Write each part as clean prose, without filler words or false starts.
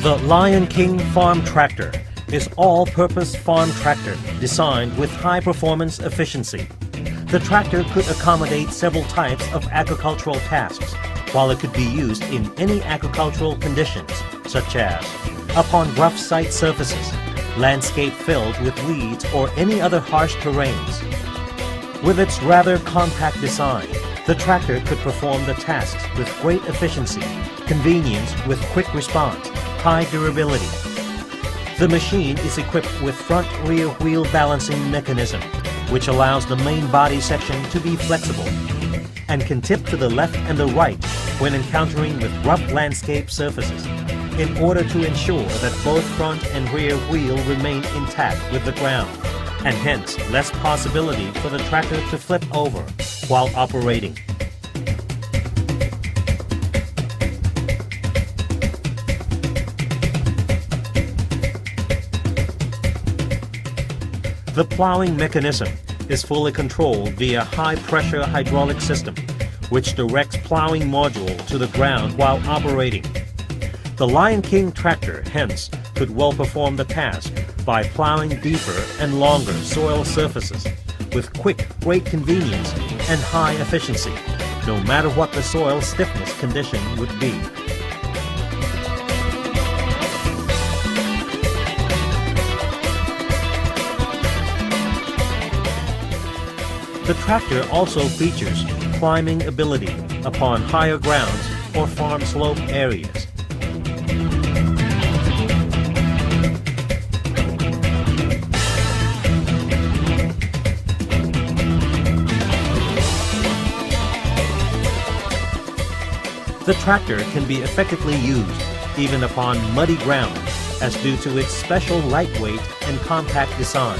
The Lion King Farm Tractor is all-purpose farm tractor designed with high-performance efficiency. The tractor could accommodate several types of agricultural tasks, while it could be used in any agricultural conditions, such as upon rough site surfaces, landscape filled with weeds, or any other harsh terrains. With its rather compact design, the tractor could perform the tasks with great efficiency, convenience with quick response, high durability. The machine is equipped with front-rear wheel balancing mechanism, which allows the main body section to be flexible, and can tip to the left and the right when encountering with rough landscape surfaces, in order to ensure that both front and rear wheel remain intact with the ground, and hence less possibility for the tractor to flip over while operating. The plowing mechanism is fully controlled via high-pressure hydraulic system, which directs plowing module to the ground while operating. The Lion King tractor, hence, could well perform the task by plowing deeper and longer soil surfaces with quick, great convenience and high efficiency, no matter what the soil stiffness condition would be. The tractor also features climbing ability upon higher grounds or farm slope areas. The tractor can be effectively used even upon muddy ground, as due to its special lightweight and compact design.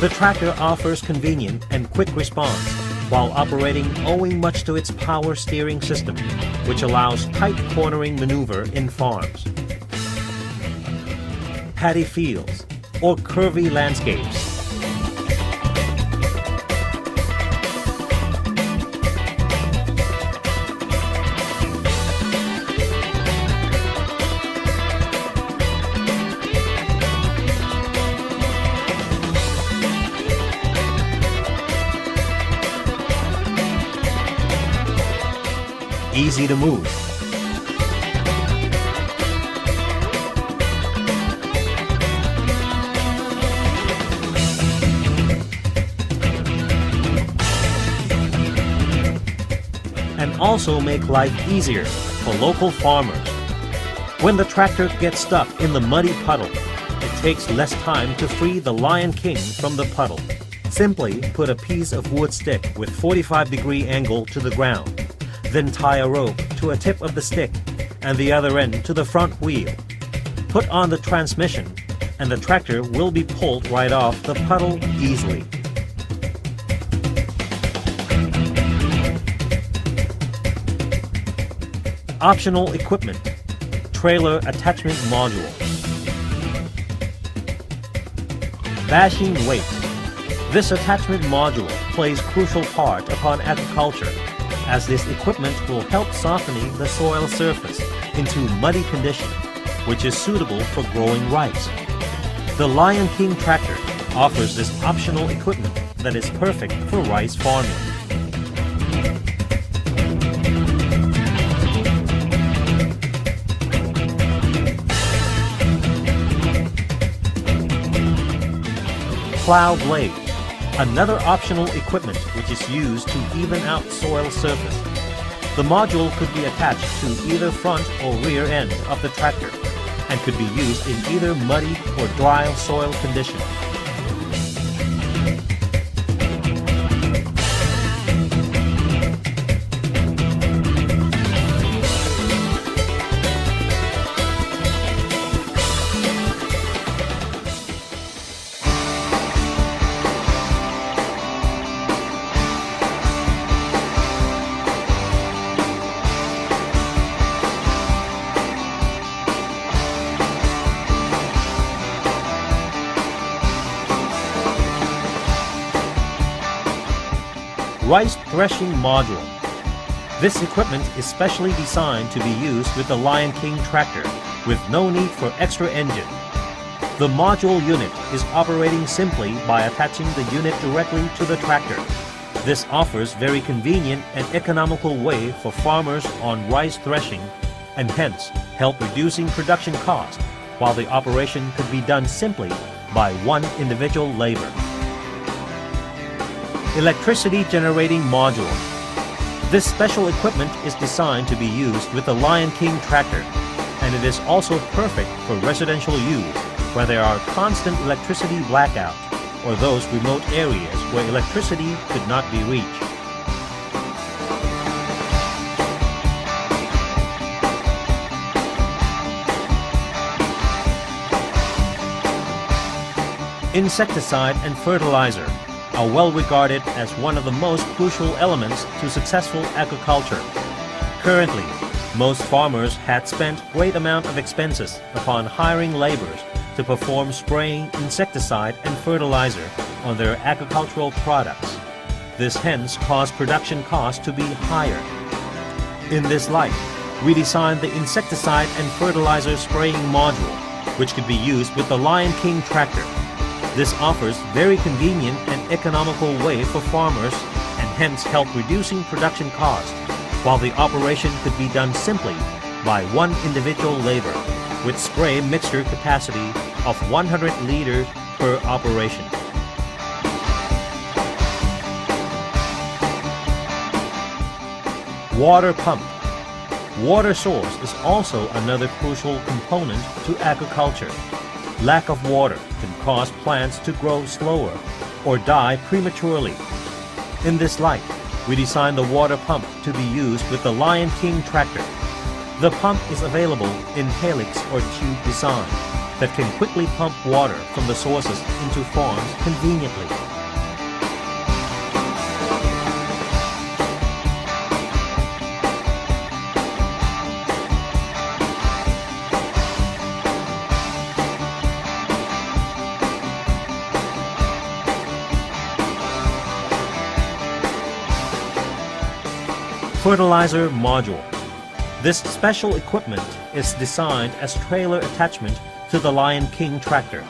The tractor offers convenient and quick response while operating owing much to its power steering system, which allows tight cornering maneuver in farms, paddy fields, or curvy landscapes. Easy to move. And also make life easier for local farmers. When the tractor gets stuck in the muddy puddle, it takes less time to free the Lion King from the puddle. Simply put a piece of wood stick with 45-degree angle to the ground. Then tie a rope to a tip of the stick and the other end to the front wheel. Put on the transmission and the tractor will be pulled right off the puddle easily. Optional equipment: trailer attachment module. Bashing weight. This attachment module plays crucial part upon agriculture, as this equipment will help softening the soil surface into muddy condition, which is suitable for growing rice. The Lion King tractor offers this optional equipment that is perfect for rice farming. Plow blade. Another optional equipment which is used to even out soil surface. The module could be attached to either front or rear end of the tractor and could be used in either muddy or dry soil condition. Rice Threshing Module. This equipment is specially designed to be used with the Lion King tractor, with no need for extra engine. The module unit is operating simply by attaching the unit directly to the tractor. This offers very convenient and economical way for farmers on rice threshing, and hence help reducing production cost, while the operation could be done simply by one individual labor. Electricity Generating Module. This special equipment is designed to be used with the Lion King tractor, and it is also perfect for residential use where there are constant electricity blackouts or those remote areas where electricity could not be reached. Insecticide and fertilizer are well regarded as one of the most crucial elements to successful agriculture. Currently, most farmers had spent great amount of expenses upon hiring laborers to perform spraying insecticide and fertilizer on their agricultural products. This hence caused production costs to be higher. In this light, we designed the insecticide and fertilizer spraying module, which could be used with the Lion King tractor. This offers very convenient and economical way for farmers and hence help reducing production cost, while the operation could be done simply by one individual labor with spray mixture capacity of 100 liters per operation. Water pump. Water source is also another crucial component to agriculture. Lack of water can cause plants to grow slower or die prematurely. In this light, we designed the water pump to be used with the Lion King tractor. The pump is available in helix or tube design that can quickly pump water from the sources into farms conveniently. Fertilizer module. This special equipment is designed as trailer attachment to the Lion King tractor.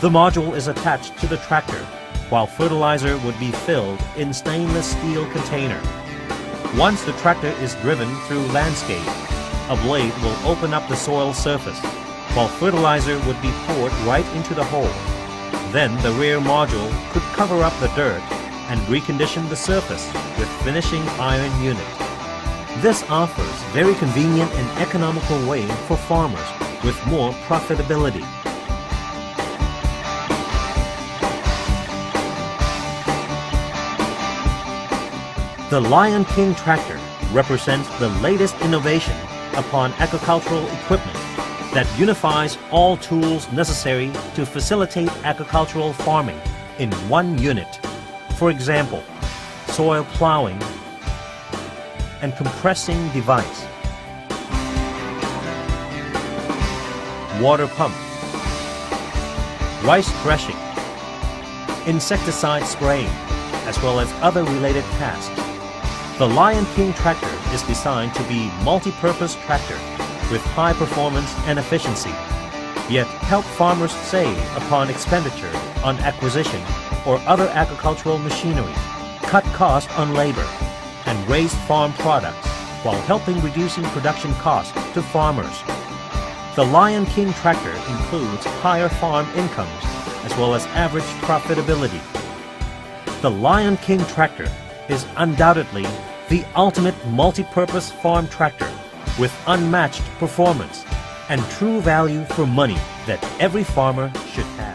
The module is attached to the tractor, while fertilizer would be filled in stainless steel container. Once the tractor is driven through landscape, a blade will open up the soil surface, while fertilizer would be poured right into the hole. Then the rear module could cover up the dirt and recondition the surface with finishing iron unit. This offers very convenient and economical way for farmers with more profitability. The Lion King tractor represents the latest innovation upon agricultural equipment that unifies all tools necessary to facilitate agricultural farming in one unit. For example, soil plowing and compressing device, water pump, rice threshing, insecticide spraying, as well as other related tasks. The Lion King tractor is designed to be multi-purpose tractor with high performance and efficiency, yet help farmers save upon expenditure on acquisition or other agricultural machinery, cut costs on labor, and raise farm products while helping reducing production costs to farmers. The Lion King tractor includes higher farm incomes as well as average profitability. The Lion King tractor is undoubtedly the ultimate multi-purpose farm tractor with unmatched performance and true value for money that every farmer should have.